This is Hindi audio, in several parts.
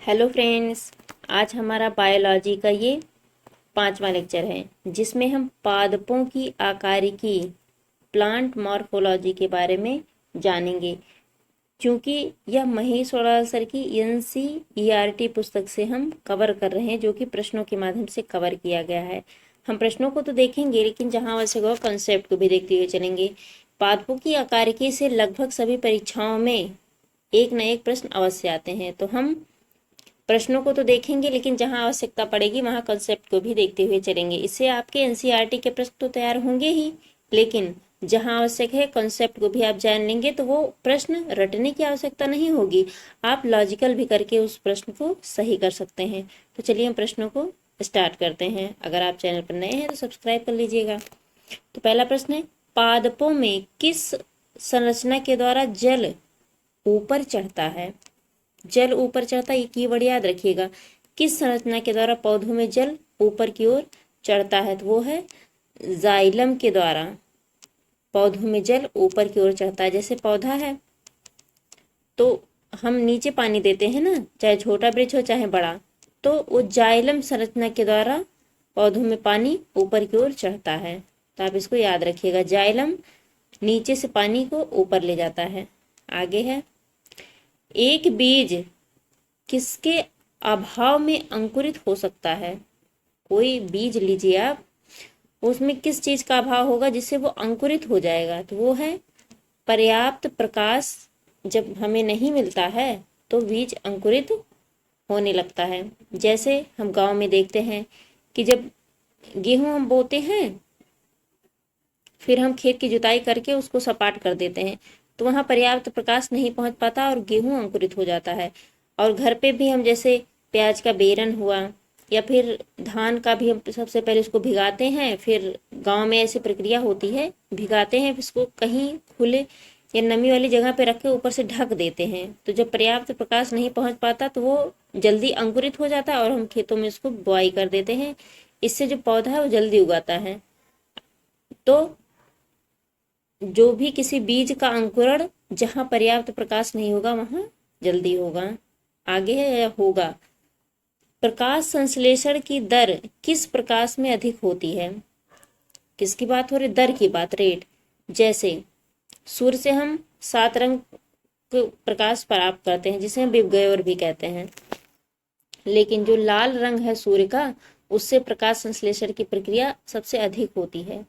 हेलो फ्रेंड्स, आज हमारा बायोलॉजी का ये 5वां लेक्चर है जिसमें हम पादपों की आकारिकी प्लांट मॉर्फोलॉजी के बारे में जानेंगे। क्योंकि यह महेश वड़ाल सर की एनसीईआरटी पुस्तक से हम कवर कर रहे हैं, जो कि प्रश्नों के माध्यम से कवर किया गया है। हम प्रश्नों को तो देखेंगे, लेकिन जहां आवश्यक हो कंसेप्ट को भी देखते हुए चलेंगे। पादपों की आकारिकी से लगभग सभी परीक्षाओं में एक न एक प्रश्न अवश्य आते हैं, तो हम प्रश्नों को तो देखेंगे, लेकिन जहां आवश्यकता पड़ेगी वहां कंसेप्ट को भी देखते हुए चलेंगे। इससे आपके एनसीईआरटी के प्रश्न तो तैयार होंगे ही, लेकिन जहां आवश्यक है कंसेप्ट को भी आप जान लेंगे, तो वो प्रश्न रटने की आवश्यकता नहीं होगी, आप लॉजिकल भी करके उस प्रश्न को सही कर सकते हैं। तो चलिए हम प्रश्नों को स्टार्ट करते हैं। अगर आप चैनल पर नए हैं तो सब्सक्राइब कर लीजिएगा। तो पहला प्रश्न है, पादपों में किस संरचना के द्वारा जल ऊपर चढ़ता है? जल ऊपर चढ़ता, ये कीवर्ड याद रखिएगा। किस संरचना के द्वारा पौधों में जल ऊपर की ओर चढ़ता है? तो वो है जाइलम के द्वारा पौधों में जल ऊपर की ओर चढ़ता है। जैसे पौधा है तो हम नीचे पानी देते हैं ना, चाहे छोटा वृक्ष हो चाहे बड़ा, तो वो जाइलम संरचना के द्वारा पौधों में पानी ऊपर की ओर चढ़ता है। तो आप इसको याद रखिएगा, जाइलम नीचे से पानी को ऊपर ले जाता है। आगे है, एक बीज किसके अभाव में अंकुरित हो सकता है? कोई बीज लीजिए आप, उसमें किस चीज का अभाव होगा जिससे वो अंकुरित हो जाएगा? तो वो है पर्याप्त प्रकाश। जब हमें नहीं मिलता है तो बीज अंकुरित होने लगता है। जैसे हम गांव में देखते हैं कि जब गेहूं हम बोते हैं, फिर हम खेत की जुताई करके उसको सपाट कर देते हैं, तो वहां पर्याप्त प्रकाश नहीं पहुंच पाता और गेहूं अंकुरित हो जाता है। और घर पे भी हम जैसे प्याज का बेरन हुआ या फिर धान का भी, हम सबसे पहले उसको भिगाते हैं, फिर गांव में ऐसी प्रक्रिया होती है, भिगाते हैं फिर इसको कहीं खुले या नमी वाली जगह पे रख के ऊपर से ढक देते हैं। तो जब पर्याप्त प्रकाश नहीं पहुंच पाता तो वो जल्दी अंकुरित हो जाता है और हम खेतों में उसको बुआई कर देते हैं। इससे जो पौधा है वो जल्दी उगाता है। तो जो भी किसी बीज का अंकुरण जहां पर्याप्त प्रकाश नहीं होगा वहां जल्दी होगा। आगे है, होगा प्रकाश संश्लेषण की दर किस प्रकाश में अधिक होती है? किसकी बात हो रही? दर की बात, रेट। जैसे सूर्य से हम 7 रंग प्रकाश प्राप्त करते हैं, जिसे हम विबगयोर भी कहते हैं, लेकिन जो लाल रंग है सूर्य का, उससे प्रकाश संश्लेषण की प्रक्रिया सबसे अधिक होती है।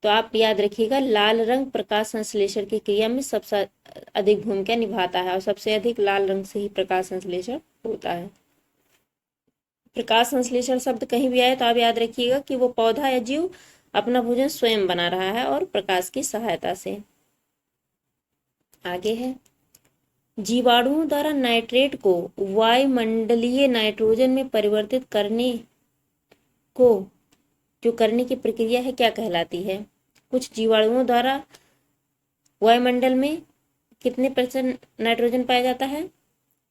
तो आप याद रखिएगा, लाल रंग प्रकाश संश्लेषण की क्रिया में सबसे अधिक भूमिका निभाता है और सबसे अधिक लाल रंग से ही प्रकाश संश्लेषण होता है। प्रकाश संश्लेषण शब्द कहीं भी आए तो आप याद रखिएगा कि वो पौधा या जीव अपना भोजन स्वयं बना रहा है और प्रकाश की सहायता से। आगे है, जीवाणुओं द्वारा नाइट्रेट को वायुमंडलीय नाइट्रोजन में परिवर्तित करने को जो करने की प्रक्रिया है क्या कहलाती है? कुछ जीवाणुओं द्वारा वायुमंडल में कितने % नाइट्रोजन पाया जाता है?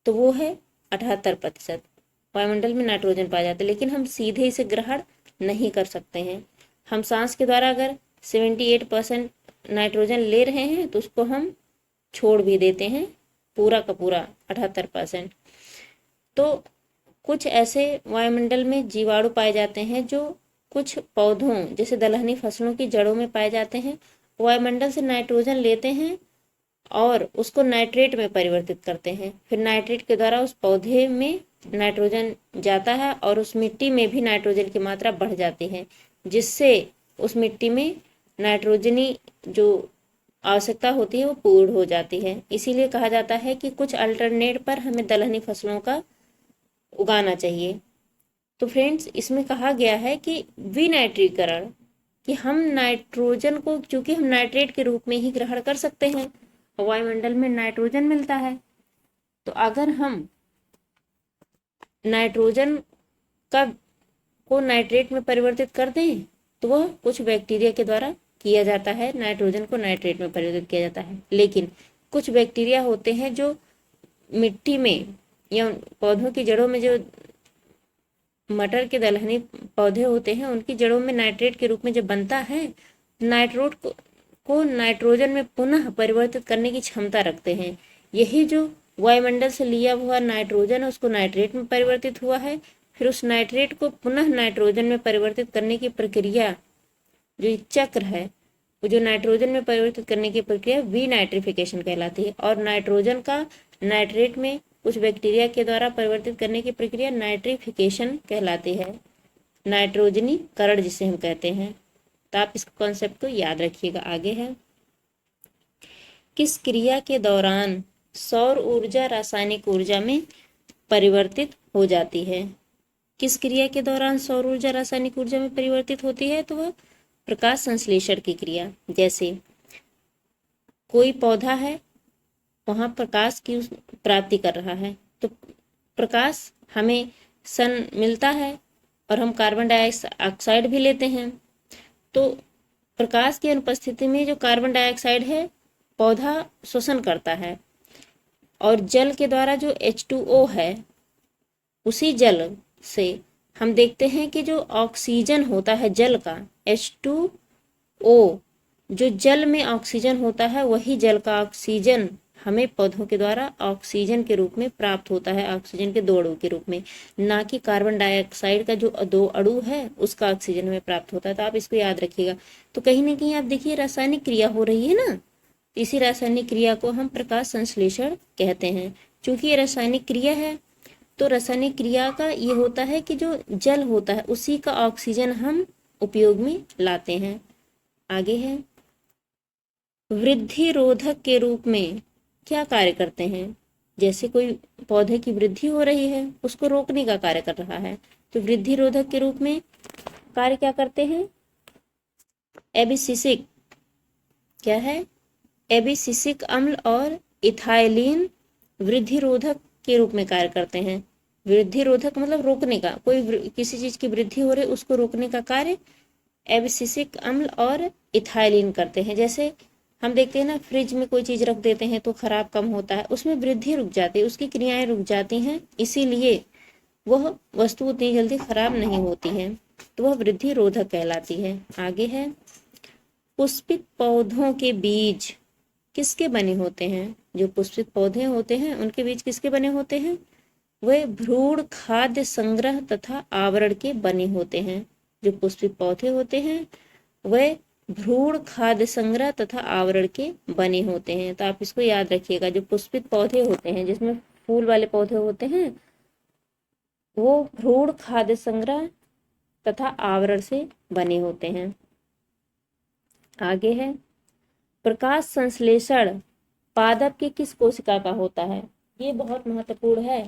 तो वो है 78% वायुमंडल में नाइट्रोजन पाया जाता है, लेकिन हम सीधे इसे ग्रहण नहीं कर सकते हैं। हम सांस के द्वारा अगर 78% नाइट्रोजन ले रहे हैं तो उसको हम छोड़ भी देते हैं, पूरा का पूरा 78%। तो कुछ ऐसे वायुमंडल में जीवाणु पाए जाते हैं जो कुछ पौधों जैसे दलहनी फसलों की जड़ों में पाए जाते हैं, वायुमंडल से नाइट्रोजन लेते हैं और उसको नाइट्रेट में परिवर्तित करते हैं। फिर नाइट्रेट के द्वारा उस पौधे में नाइट्रोजन जाता है और उस मिट्टी में भी नाइट्रोजन की मात्रा बढ़ जाती है, जिससे उस मिट्टी में नाइट्रोजनी जो आवश्यकता होती है वो पूर्ण हो जाती है। इसीलिए कहा जाता है कि कुछ अल्टरनेट पर हमें दलहनी फसलों का उगाना चाहिए। तो फ्रेंड्स, इसमें कहा गया है कि विनाइट्रीकरण, कि हम नाइट्रोजन को चूंकि हम नाइट्रेट के रूप में ही ग्रहण कर सकते हैं, वायुमंडल में नाइट्रोजन मिलता है, तो अगर हम नाइट्रोजन का को नाइट्रेट में परिवर्तित कर दें तो वह कुछ बैक्टीरिया के द्वारा किया जाता है, नाइट्रोजन को नाइट्रेट में परिवर्तित किया जाता है। लेकिन कुछ बैक्टीरिया होते हैं जो मिट्टी में या पौधों की जड़ों में, जो मटर के दलहनी पौधे होते हैं उनकी जड़ों में नाइट्रेट के रूप में जब बनता है, नाइट्रोट को नाइट्रोजन में पुनः परिवर्तित करने की क्षमता रखते हैं। यही जो वायुमंडल से लिया हुआ नाइट्रोजन उसको नाइट्रेट में परिवर्तित हुआ है, फिर उस नाइट्रेट को पुनः नाइट्रोजन में परिवर्तित करने की प्रक्रिया, जो चक्र है, वो जो नाइट्रोजन में परिवर्तित करने की प्रक्रिया विनाइट्रिफिकेशन कहलाती है। और नाइट्रोजन का नाइट्रेट में कुछ बैक्टीरिया के द्वारा परिवर्तित करने की प्रक्रिया नाइट्रिफिकेशन कहलाती है, नाइट्रोजनीकरण जिसे हम कहते हैं। तो आप इस कॉन्सेप्ट को याद रखिएगा। आगे है, किस क्रिया के दौरान सौर ऊर्जा रासायनिक ऊर्जा में परिवर्तित हो जाती है? किस क्रिया के दौरान सौर ऊर्जा रासायनिक ऊर्जा में परिवर्तित होती है? तो वह प्रकाश संश्लेषण की क्रिया। जैसे कोई पौधा है, वहां प्रकाश की प्राप्ति कर रहा है, तो प्रकाश हमें सन मिलता है और हम कार्बन डाइऑक्साइड भी लेते हैं। तो प्रकाश की अनुपस्थिति में जो कार्बन डाइऑक्साइड है पौधा शोषण करता है, और जल के द्वारा जो H2O है, उसी जल से हम देखते हैं कि जो ऑक्सीजन होता है जल का, H2O, जो जल में ऑक्सीजन होता है, वही जल का ऑक्सीजन हमें पौधों के द्वारा ऑक्सीजन के रूप में प्राप्त होता है, ऑक्सीजन के 2 अणु के रूप में, ना कि कार्बन डाइऑक्साइड का जो 2 अणु है उसका ऑक्सीजन में प्राप्त होता है। तो आप इसको याद रखिएगा। तो कहीं ना कहीं आप देखिए रासायनिक क्रिया हो रही है ना, इसी रासायनिक क्रिया को हम प्रकाश संश्लेषण कहते हैं। चूंकि ये रासायनिक क्रिया है, तो रासायनिक क्रिया का ये होता है कि जो जल होता है उसी का ऑक्सीजन हम उपयोग में लाते हैं। आगे है, वृद्धि रोधक के रूप में क्या कार्य करते हैं? जैसे कोई पौधे की वृद्धि हो रही है, उसको रोकने का कार्य कर रहा है, तो वृद्धि रोधक के रूप में कार्य क्या करते हैं? एबिसिसिक, क्या है? एबिसिसिक अम्ल और इथाइलिन वृद्धि रोधक के रूप में कार्य करते हैं। वृद्धि रोधक मतलब रोकने का, कोई किसी चीज की वृद्धि हो रही है उसको रोकने का कार्य एबिसिसिक अम्ल और इथाइलिन करते हैं। जैसे हम देखते हैं ना, फ्रिज में कोई चीज रख देते हैं तो खराब कम होता है, उसमें वृद्धि रुक जाती है, उसकी क्रियाएं रुक जाती हैं, इसीलिए वह वस्तु उतनी जल्दी खराब नहीं होती है, तो वह वृद्धि रोधक कहलाती है। आगे है, पुष्पित पौधों के बीज किसके बने होते हैं? जो पुष्पित पौधे होते हैं उनके बीज किसके बने होते हैं? वे भ्रूण खाद्य संग्रह तथा आवरण के बने होते हैं। जो पुष्पित पौधे होते हैं वे भ्रूण खाद्य संग्रह तथा आवरण के बने होते हैं। तो आप इसको याद रखिएगा। जो पुष्पित पौधे होते हैं, जिसमें फूल वाले पौधे होते हैं, वो भ्रूण खाद्य संग्रह तथा आवरण से बने होते हैं। आगे है, प्रकाश संश्लेषण पादप की किस कोशिका का होता है? ये बहुत महत्वपूर्ण है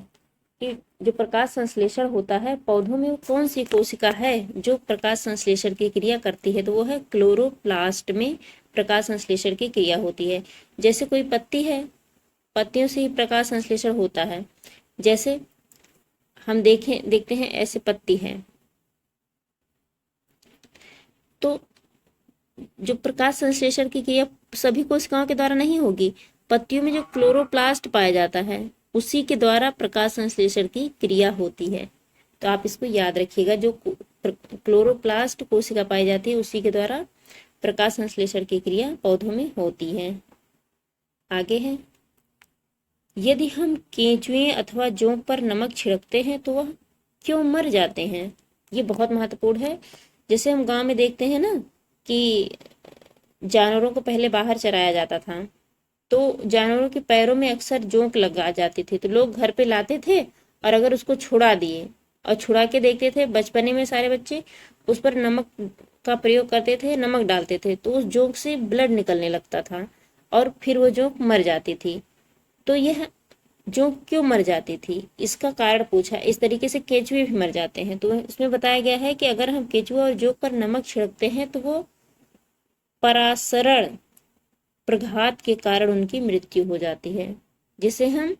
कि जो प्रकाश संश्लेषण होता है पौधों में, वो कौन सी कोशिका है जो प्रकाश संश्लेषण की क्रिया करती है? तो वो है क्लोरोप्लास्ट में प्रकाश संश्लेषण की क्रिया होती है। जैसे कोई पत्ती है, पत्तियों से ही प्रकाश संश्लेषण होता है। जैसे हम देखते हैं ऐसे पत्ती है, तो जो प्रकाश संश्लेषण की क्रिया सभी कोशिकाओं के द्वारा नहीं होगी, पत्तियों में जो क्लोरोप्लास्ट पाया जाता है उसी के द्वारा प्रकाश संश्लेषण की क्रिया होती है। तो आप इसको याद रखिएगा, जो क्लोरोप्लास्ट कोशिका पाई जाती है उसी के द्वारा प्रकाश संश्लेषण की क्रिया पौधों में होती है। आगे है, यदि हम केंचुए अथवा जोंक पर नमक छिड़कते हैं तो वह क्यों मर जाते हैं? ये बहुत महत्वपूर्ण है। जैसे हम गांव में देखते हैं ना कि जानवरों को पहले बाहर चराया जाता था, तो जानवरों के पैरों में अक्सर जोंक लगा जाती थी, तो लोग घर पे लाते थे और अगर उसको छुड़ा दिए और छुड़ा के देखते थे, बचपने में सारे बच्चे उस पर नमक का प्रयोग करते थे, नमक डालते थे, तो उस जोंक से ब्लड निकलने लगता था और फिर वो जोंक मर जाती थी। तो यह जोंक क्यों मर जाती थी, इसका कारण पूछा। इस तरीके से केंचुए भी मर जाते हैं। तो इसमें बताया गया है कि अगर हम केंचुए और जोंक पर नमक छिड़कते हैं तो वो परासरण प्रघात के कारण उनकी मृत्यु हो जाती है, जिसे हम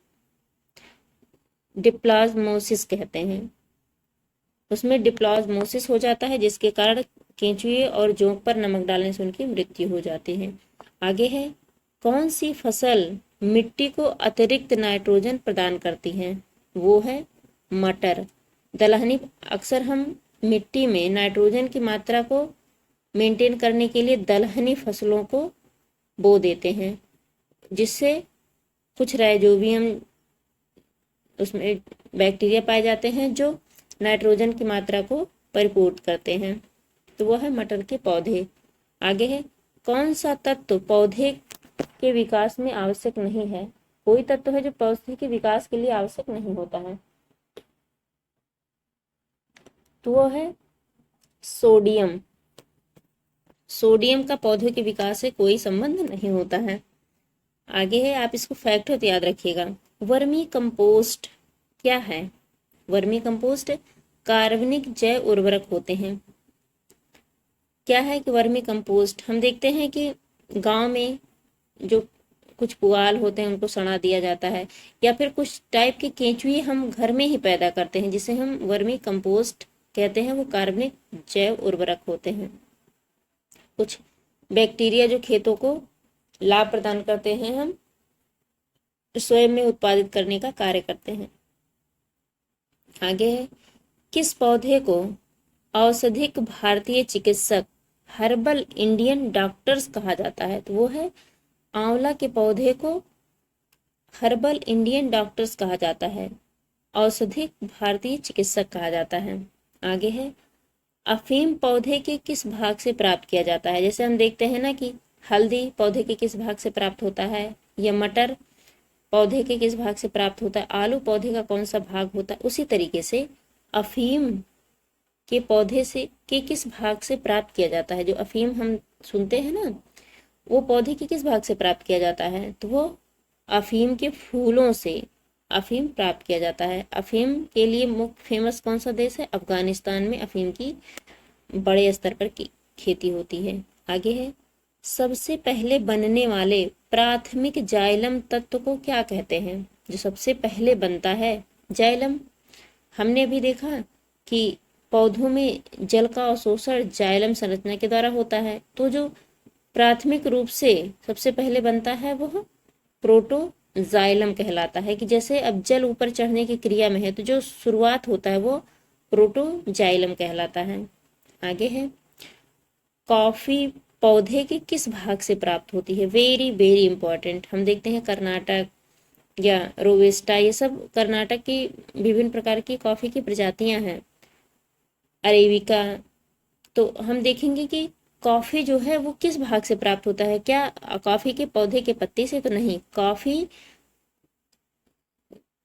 डिप्लाज्मोसिस कहते हैं। उसमें डिप्लाज्मोसिस हो जाता है, जिसके कारण केंचुए और जोंक पर नमक डालने से उनकी मृत्यु हो जाती है। आगे है, कौन सी फसल मिट्टी को अतिरिक्त नाइट्रोजन प्रदान करती है? वो है मटर, दलहनी। अक्सर हम मिट्टी में नाइट्रोजन की मात्रा को मेंटेन करने के लिए दलहनी फसलों को बो देते हैं, जिससे कुछ राइजोबियम उसमें बैक्टीरिया पाए जाते हैं जो नाइट्रोजन की मात्रा को परिपूर्त करते हैं। तो वो है मटर के पौधे। आगे है, कौन सा तत्व पौधे के विकास में आवश्यक नहीं है? कोई तत्व है जो पौधे के विकास के लिए आवश्यक नहीं होता है, तो वो है सोडियम। सोडियम का पौधे के विकास से कोई संबंध नहीं होता है। आगे है, आप इसको फैक्ट हो तो याद रखिएगा। वर्मी कंपोस्ट क्या है? वर्मी कंपोस्ट कार्बनिक जैव उर्वरक होते हैं। क्या है कि वर्मी कंपोस्ट, हम देखते हैं कि गांव में जो कुछ पुआल होते हैं उनको सड़ा दिया जाता है, या फिर कुछ टाइप के केंचुए हम घर में ही पैदा करते हैं जिसे हम वर्मी कंपोस्ट कहते हैं। वो कार्बनिक जैव उर्वरक होते हैं। कुछ बैक्टीरिया जो खेतों को लाभ प्रदान करते हैं, हम स्वयं में उत्पादित करने का कार्य करते हैं। आगे है, किस पौधे को औषधिक भारतीय चिकित्सक हर्बल इंडियन डॉक्टर्स कहा जाता है? तो वो है आंवला के पौधे को हर्बल इंडियन डॉक्टर्स कहा जाता है, औषधिक भारतीय चिकित्सक कहा जाता है। आगे है, अफीम पौधे के किस भाग से प्राप्त किया जाता है? जैसे हम देखते हैं ना कि हल्दी पौधे के किस भाग से प्राप्त होता है, या मटर पौधे के किस भाग से प्राप्त होता है, आलू पौधे का कौन सा भाग होता है, उसी तरीके से अफीम के पौधे से के किस भाग से प्राप्त किया जाता है? जो अफीम हम सुनते हैं ना, वो पौधे के किस भाग से प्राप्त किया जाता है? तो वो अफीम के फूलों से अफीम प्राप्त किया जाता है। अफीम के लिए मुख्य फेमस कौन सा देश है? अफगानिस्तान में अफीम की बड़े स्तर पर खेती होती है। आगे है, सबसे पहले बनने वाले प्राथमिक जाइलम तत्व को क्या कहते हैं? जो सबसे पहले बनता है जाइलम, हमने भी देखा कि पौधों में जल का अवशोषण जाइलम संरचना के द्वारा होता है। तो जो प्राथमिक रूप से सबसे पहले बनता है वह प्रोटोजाइलम कहलाता है। कि जैसे अब जल ऊपर चढ़ने की क्रिया में है तो जो शुरुआत होता है वो प्रोटोजाइलम कहलाता है। आगे है, कॉफी पौधे के किस भाग से प्राप्त होती है? Very very important. हम देखते हैं कर्नाटक या रोवेस्टा, ये सब कर्नाटक की विभिन्न प्रकार की कॉफी की प्रजातियां हैं, अरेबिका। तो हम देखेंगे कि कॉफी जो है वो किस भाग से प्राप्त होता है। क्या कॉफी के पौधे के पत्ते से? तो नहीं, कॉफी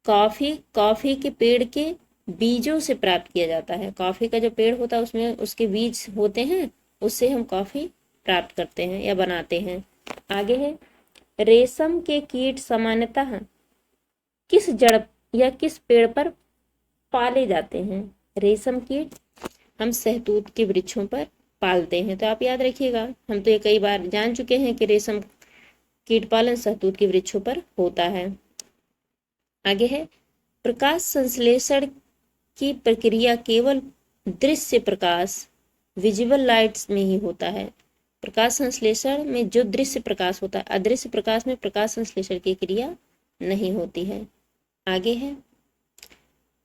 कॉफी कॉफी के पेड़ के बीजों से प्राप्त किया जाता है। कॉफी का जो पेड़ होता है उसमें उसके बीज होते हैं, उससे हम कॉफी प्राप्त करते हैं या बनाते हैं। आगे है, रेशम के कीट सामान्यतः किस जड़ या किस पेड़ पर पाले जाते हैं? रेशम कीट हम सहतूत के वृक्षों पर पालते हैं। तो आप याद रखिएगा, हम तो ये कई बार जान चुके हैं कि रेशम कीट पालन सहतूत के वृक्षों पर होता है। आगे है, प्रकाश संश्लेषण की प्रक्रिया केवल दृश्य प्रकाश विजिबल लाइट्स में ही होता है। प्रकाश संश्लेषण में जो दृश्य प्रकाश होता है, अदृश्य प्रकाश में प्रकाश संश्लेषण की क्रिया नहीं होती है। आगे है,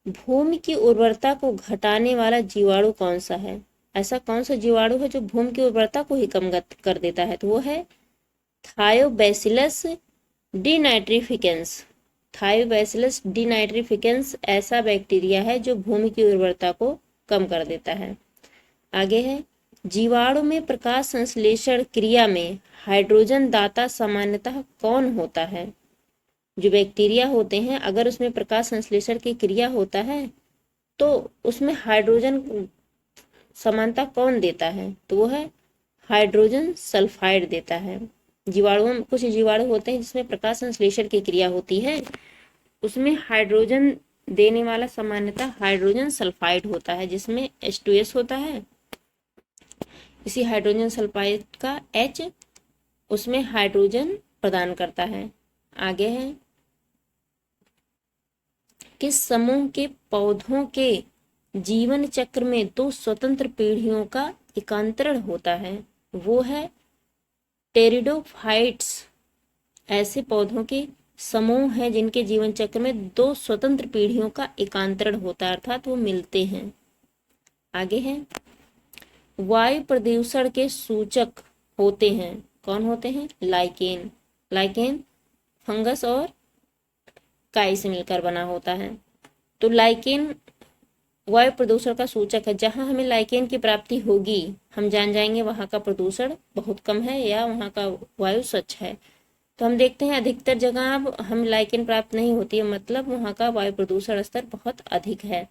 भूमि की उर्वरता को घटाने वाला जीवाणु कौन सा है? ऐसा कौन सा जीवाणु है जो भूमि की उर्वरता को ही कम कर देता है? तो वो है थायोबैसिलस डिनाइट्रिफिकेंस। थायोबैसिलस डिनाइट्रिफिकेंस ऐसा बैक्टीरिया है जो भूमि की उर्वरता को कम कर देता है। आगे है, जीवाणु में प्रकाश संश्लेषण क्रिया में हाइड्रोजन दाता सामान्यतः कौन होता है? जो बैक्टीरिया होते हैं अगर उसमें प्रकाश संश्लेषण की क्रिया होता है तो उसमें हाइड्रोजन समानता कौन देता है? तो वो है हाइड्रोजन सल्फाइड देता है। जीवाणुओं में कुछ जीवाणु होते हैं जिसमें प्रकाश संश्लेषण की क्रिया होती है, उसमें हाइड्रोजन देने वाला सामान्यतः हाइड्रोजन सल्फाइड होता है, जिसमें H2S होता है। इसी हाइड्रोजन सल्फाइड का H उसमें हाइड्रोजन प्रदान करता है। आगे है, किस समूह के पौधों के जीवन चक्र में दो स्वतंत्र पीढ़ियों का एकांतरण होता है? वो है टेरिडोफाइट्स। ऐसे पौधों के समूह हैं जिनके जीवन चक्र में दो स्वतंत्र पीढ़ियों का एकांतरण होता है, अर्थात वो मिलते हैं। आगे है, वायु प्रदूषण के सूचक होते हैं, कौन होते हैं? लाइकेन। लाइकेन फंगस और काई से मिलकर बना होता है। तो लाइकेन वायु प्रदूषण का सूचक है। जहां हमें लाइकेन की प्राप्ति होगी हम जान जाएंगे वहां का प्रदूषण बहुत कम है या वहां का वायु स्वच्छ है। तो हम देखते हैं अधिकतर जगह अब हम लाइकेन प्राप्त नहीं होती है, मतलब वहां का वायु प्रदूषण स्तर बहुत अधिक है।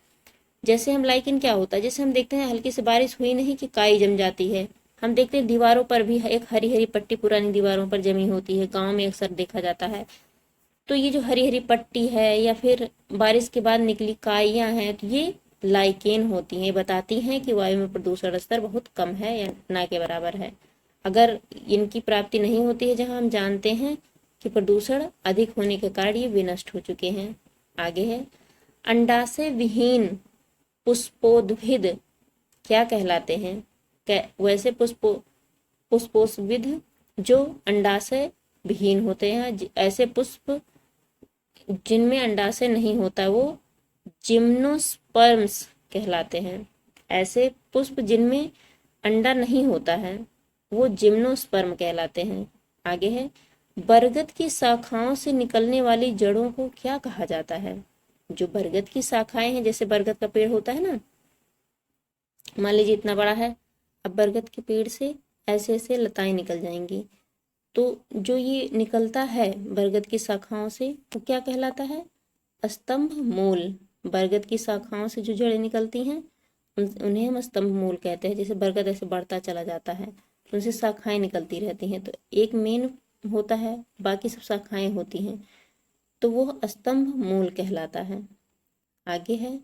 जैसे हम लाइकेन क्या होता है, जैसे हम देखते हैं हल्की सी बारिश हुई नहीं कि काई जम जाती है। हम देखते हैं दीवारों पर भी एक हरी हरी पट्टी पुरानी दीवारों पर जमी होती है, गाँव में अक्सर देखा जाता है। तो ये जो हरी हरी पट्टी है या फिर बारिश के बाद निकली काइयां हैं, तो ये लाइकेन होती हैं, बताती हैं कि वायु में प्रदूषण स्तर बहुत कम है या ना के बराबर है। अगर इनकी प्राप्ति नहीं होती है जहां हम जानते हैं कि प्रदूषण अधिक होने के कारण ये विनष्ट हो चुके हैं। आगे है, अंडाशय विहीन पुष्पोद्भिद क्या कहलाते हैं? वैसे पुष्पोद्भिद जो अंडाशय विहीन होते हैं, ऐसे पुष्प जिनमें अंडाशय नहीं होता वो जिम्नोस्पर्म्स कहलाते हैं। ऐसे पुष्प जिनमें अंडा नहीं होता है वो जिम्नोस्पर्म कहलाते हैं। आगे है, बरगद की शाखाओं से निकलने वाली जड़ों को क्या कहा जाता है? जो बरगद की शाखाएं हैं, जैसे बरगद का पेड़ होता है ना, मान लीजिए इतना बड़ा है, अब बरगद के पेड़ से ऐसे ऐसे लताएं निकल जाएंगी, तो जो ये निकलता है बरगद की शाखाओं से वो क्या कहलाता है? स्तंभ मूल। बरगद की शाखाओं से जो जड़ें निकलती हैं उन्हें हम स्तंभ मूल कहते हैं। जैसे बरगद ऐसे बढ़ता चला जाता है तो उनसे शाखाएं निकलती रहती हैं, तो एक मेन होता है, बाकी सब शाखाएं होती हैं, तो वो स्तंभ मूल कहलाता है। आगे है,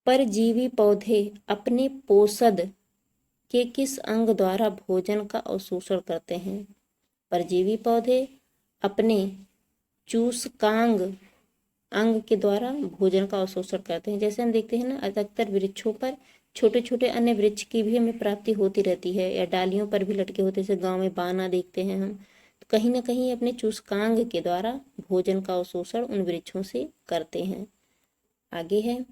परजीवी पौधे अपने पोषद के किस अंग द्वारा भोजन का अवशोषण करते हैं? परजीवी पौधे अपने चूसकांग अंग के द्वारा भोजन का अवशोषण करते हैं। जैसे हम देखते हैं ना, अधिकतर वृक्षों पर छोटे छोटे अन्य वृक्ष की भी हमें प्राप्ति होती रहती है, या डालियों पर भी लटके होते हैं, जैसे गाँव में बाना देखते हैं हम, तो कहीं ना कहीं अपने चूसकांग के द्वारा भोजन का अवशोषण उन वृक्षों से करते हैं। आगे है,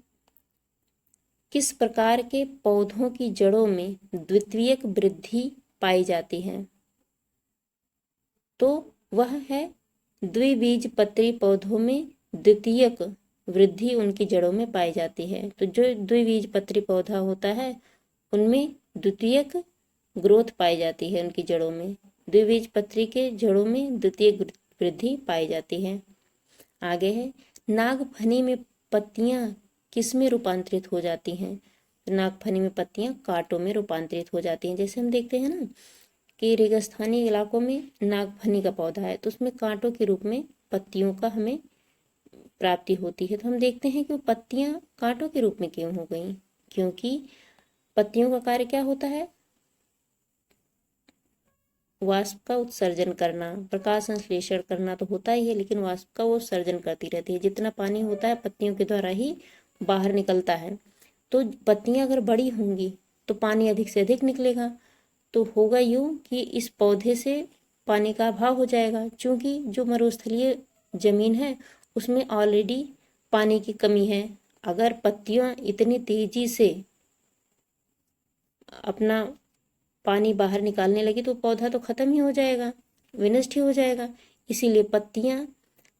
किस प्रकार के पौधों की जड़ों में द्वितीयक वृद्धि पाई जाती है? तो वह है द्विबीजपत्री पौधों में द्वितीयक वृद्धि उनकी जड़ों में पाई जाती है। तो जो द्विबीजपत्री पौधा होता है उनमें द्वितीयक ग्रोथ पाई जाती है उनकी जड़ों में, द्विबीजपत्री के जड़ों में द्वितीयक वृद्धि पाई जाती है। आगे है, नागफनी में पत्तियां किस में रूपांतरित हो जाती हैं? नागफनी में पत्तियां कांटों में रूपांतरित हो जाती हैं। जैसे हम देखते हैं ना कि रेगिस्तानी इलाकों में नागफनी का पौधा है तो उसमें कांटों के रूप में पत्तियों का हमें प्राप्ति होती है। तो हम देखते हैं कि वो पत्तियां कांटों के रूप में क्यों हो गई? क्योंकि पत्तियों का कार्य क्या होता है? वाष्प का उत्सर्जन करना, प्रकाश संश्लेषण करना तो होता ही है, लेकिन वाष्प का वो उत्सर्जन करती रहती है। जितना पानी होता है पत्तियों के द्वारा ही बाहर निकलता है। तो पत्तियां अगर बड़ी होंगी तो पानी अधिक से अधिक निकलेगा, तो होगा यूं कि इस पौधे से पानी का अभाव हो जाएगा। क्योंकि जो मरुस्थलीय जमीन है उसमें ऑलरेडी पानी की कमी है। अगर पत्तियां इतनी तेजी से अपना पानी बाहर निकालने लगी तो पौधा तो खत्म ही हो जाएगा, विनष्ट ही हो जाएगा। इसीलिए पत्तियां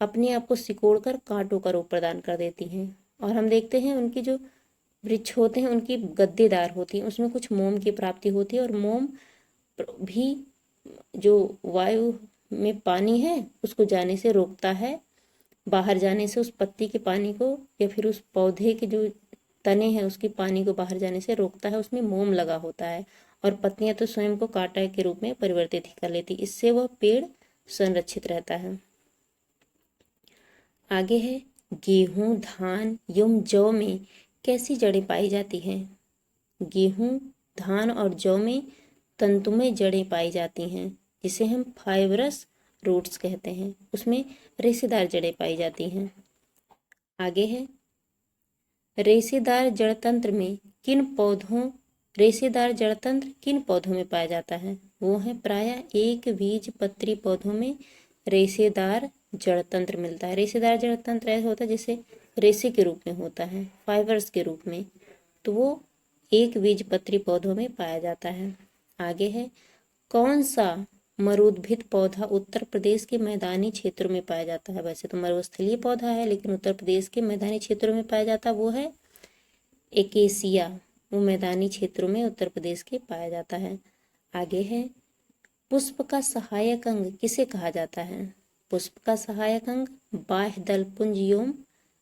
अपने आप को सिकोड़कर कांटों का रूप प्रदान कर देती हैं। और हम देखते हैं उनकी जो वृक्ष होते हैं उनकी गद्देदार होती है, उसमें कुछ मोम की प्राप्ति होती है, और मोम भी जो वायु में पानी है उसको जाने से रोकता है, बाहर जाने से उस पत्ती के पानी को या फिर उस पौधे के जो तने हैं उसके पानी को बाहर जाने से रोकता है। उसमें मोम लगा होता है और पत्तियां तो स्वयं को कांटा के रूप में परिवर्तित ही कर लेती, इससे वह पेड़ संरक्षित रहता है। आगे है, गेहूं, धान एवं जौ में कैसी जड़ें पाई जाती हैं? गेहूं, धान और जौ में तंतुमय जड़ें पाई जाती हैं जिसे हम फाइब्रस रूट्स कहते हैं। उसमें रेशेदार जड़ें पाई जाती हैं। आगे है, रेशेदार जड़तंत्र में रेशेदार जड़तंत्र किन पौधों में पाया जाता है? वो है प्रायः एक बीज पत्री पौधों में रेशेदार जड़तंत्र मिलता है। रेशेदार जड़तंत्र ऐसा होता है जैसे रेशे के रूप में होता है, फाइबर्स के रूप में, तो वो एक बीज पत्री पौधों में पाया जाता है। आगे है, कौन सा मरुद्भिद पौधा उत्तर प्रदेश के मैदानी क्षेत्रों में पाया जाता है। वैसे तो मरुस्थलीय पौधा है, लेकिन उत्तर प्रदेश के मैदानी क्षेत्रों में पाया जाता है वो है एकेसिया। वो मैदानी क्षेत्रों में उत्तर प्रदेश के पाया जाता है। आगे है, पुष्प का सहायक अंग किसे कहा जाता है? पुष्प का सहायक अंग बाह्य दलपुंज एवं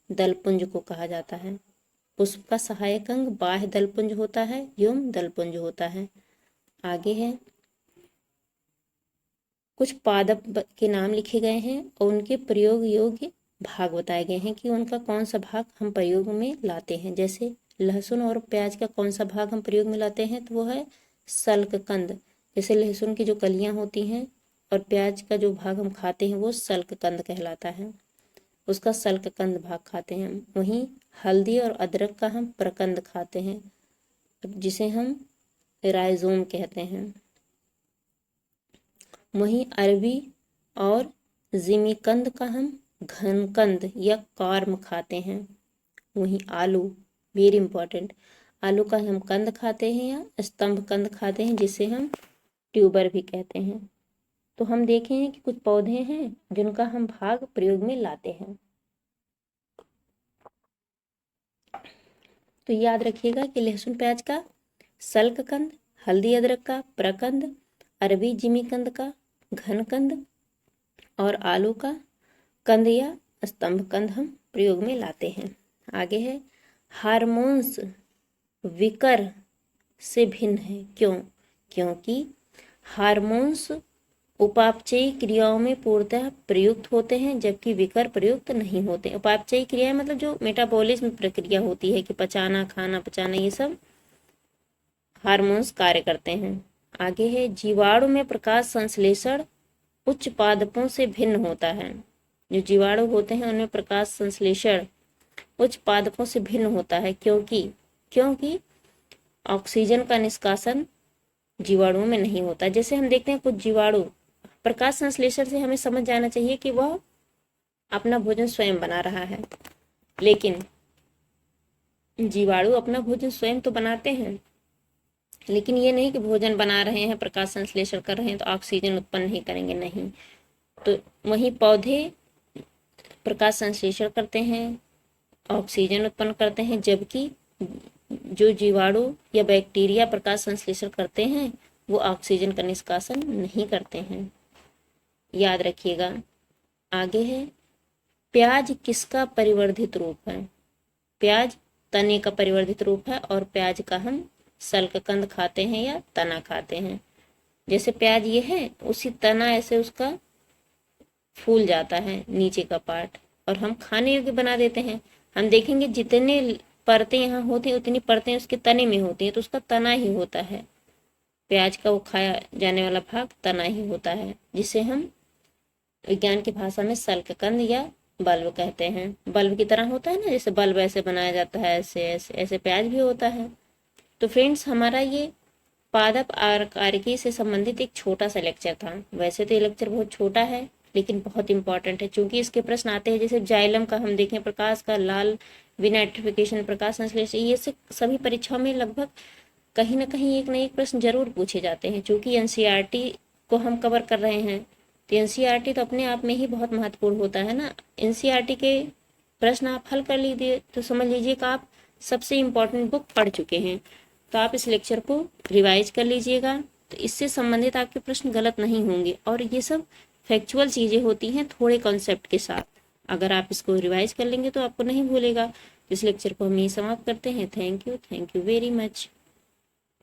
दलपुंज को कहा जाता है। पुष्प का सहायक अंग बाह्य दलपुंज होता है एवं दलपुंज होता है। आगे है, कुछ पादप के नाम लिखे गए हैं और उनके प्रयोग योग्य भाग बताए गए हैं कि उनका कौन सा भाग हम प्रयोग में लाते हैं। जैसे लहसुन और प्याज का कौन सा भाग हम प्रयोग में लाते हैं, तो वो है सल्ककंद। जैसे लहसुन की जो कलियां होती हैं और प्याज का जो भाग हम खाते हैं वो सल्ककंद कहलाता है, उसका सल्ककंद भाग खाते हैं। वहीं हल्दी और अदरक का हम प्रकंद खाते हैं, जिसे हम राइजोम कहते हैं। वहीं अरबी और जिमीकंद का हम घनकंद या कार्म खाते हैं। वहीं आलू, वेरी इंपॉर्टेंट, आलू का हम कंद खाते हैं या स्तंभ कंद खाते हैं, जिसे हम ट्यूबर भी कहते हैं। तो हम देखे हैं कि कुछ पौधे हैं जिनका हम भाग प्रयोग में लाते हैं। तो याद रखिएगा कि लहसुन प्याज का सल्ककंद, हल्दी अदरक का प्रकंद, अरबी जिमीकंद का घनकंद और आलू का कंद या स्तंभ कंद हम प्रयोग में लाते हैं। आगे है, हार्मोन्स विकर से भिन्न है। क्यों? क्योंकि हार्मोन्स उपापचयी क्रियाओं में पूर्णतः प्रयुक्त होते हैं, जबकि विकर प्रयुक्त नहीं होते। उपापचयी क्रियाएं मतलब जो मेटाबॉलिज्म प्रक्रिया होती है कि पचाना, खाना पचाना, ये सब हार्मोन्स कार्य करते हैं। आगे है, जीवाणु में प्रकाश संश्लेषण उच्च पादपों से भिन्न होता है। जो जीवाणु होते हैं उनमें प्रकाश संश्लेषण उच्च पादपों से भिन्न होता है। क्योंकि ऑक्सीजन का निष्कासन जीवाणुओं में नहीं होता। जैसे हम देखते हैं कुछ जीवाणु, प्रकाश संश्लेषण से हमें समझ जाना चाहिए कि वह अपना भोजन स्वयं बना रहा है, लेकिन जीवाणु अपना भोजन स्वयं तो बनाते हैं, लेकिन ये नहीं कि भोजन बना रहे हैं, प्रकाश संश्लेषण कर रहे हैं तो ऑक्सीजन उत्पन्न नहीं करेंगे, नहीं। तो वहीं पौधे प्रकाश संश्लेषण करते हैं, ऑक्सीजन उत्पन्न करते हैं, जबकि जो जीवाणु या बैक्टीरिया प्रकाश संश्लेषण करते हैं वो ऑक्सीजन का निष्कासन नहीं करते हैं। याद रखिएगा। आगे है, प्याज किसका परिवर्धित रूप है? प्याज तने का परिवर्धित रूप है और प्याज का हम सल्ककंद खाते हैं या तना खाते हैं। जैसे प्याज ये है, उसी तना ऐसे उसका फूल जाता है नीचे का पार्ट और हम खाने योग्य बना देते हैं। हम देखेंगे जितने परतें यहाँ होती हैं उतनी परतें उसके तने में होती हैं, तो उसका तना ही होता है। प्याज का वो खाया जाने वाला भाग तना ही होता है, जिसे हम विज्ञान की भाषा में सल्ककंद या बल्ब कहते हैं। बल्ब की तरह होता है ना, जैसे बल्ब ऐसे बनाया जाता है, ऐसे ऐसे ऐसे प्याज भी होता है। तो फ्रेंड्स, हमारा ये पादप आकारिकी से संबंधित एक छोटा सा लेक्चर था। वैसे तो ये लेक्चर बहुत छोटा है लेकिन बहुत इंपॉर्टेंट है, क्योंकि इसके प्रश्न आते हैं। जैसे जाइलम का हम देखें, प्रकाश का लाल विनाइट्रिफिकेशन, प्रकाश संश्लेषण, ये सभी परीक्षाओं में लगभग कहीं ना कहीं एक न एक प्रश्न जरूर पूछे जाते हैं। चूंकि एनसीईआरटी को हम कवर कर रहे हैं तो एनसीईआरटी तो अपने आप में ही बहुत महत्वपूर्ण होता है ना। एनसीईआरटी के प्रश्न आप हल कर लीजिए तो समझ लीजिए कि आप सबसे इम्पोर्टेंट बुक पढ़ चुके हैं। तो आप इस लेक्चर को रिवाइज कर लीजिएगा, तो इससे संबंधित आपके प्रश्न गलत नहीं होंगे। और ये सब फैक्चुअल चीज़ें होती हैं थोड़े कॉन्सेप्ट के साथ। अगर आप इसको रिवाइज कर लेंगे तो आपको नहीं भूलेगा। इस लेक्चर को हम यही समाप्त करते हैं। Thank you very much.